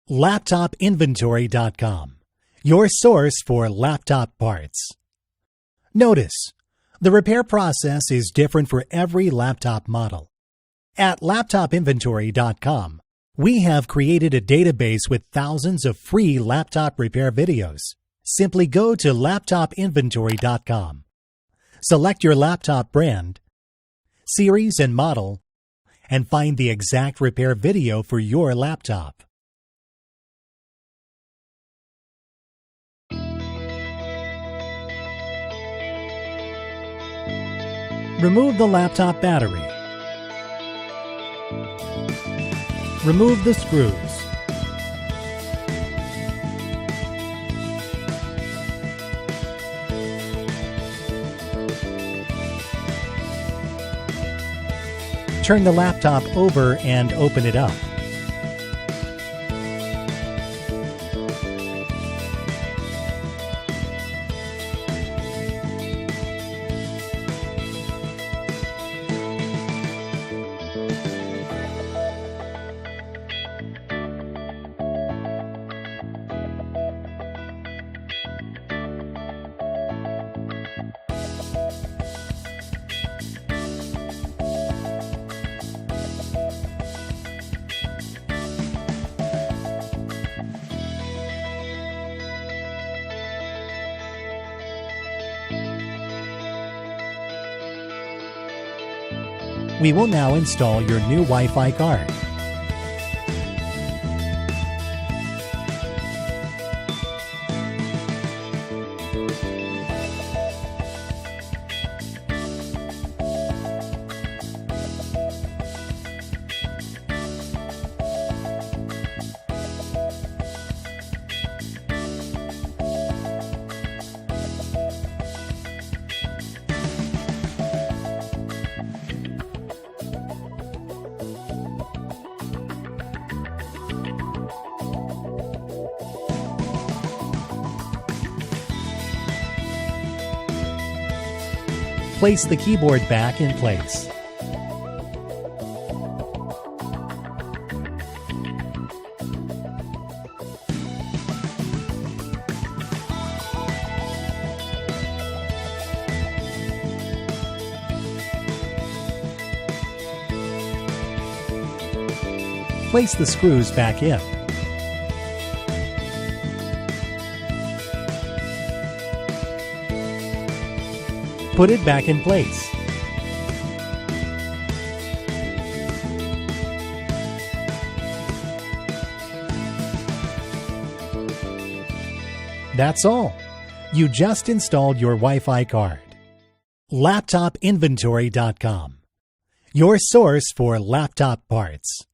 LaptopInventory.com, your source for laptop parts. Notice, the repair process is different for every laptop model. At LaptopInventory.com, we have created a database with thousands of free laptop repair videos. Simply go to LaptopInventory.com. Select your laptop brand, series and model, and find the exact repair video for your laptop. Remove the laptop battery. Remove the screws. Turn the laptop over and open it up. We will now install your new Wi-Fi card. Place the keyboard back in place. Place the screws back in. Put it back in place. That's all. You just installed your Wi-Fi card. LaptopInventory.com, your source for laptop parts.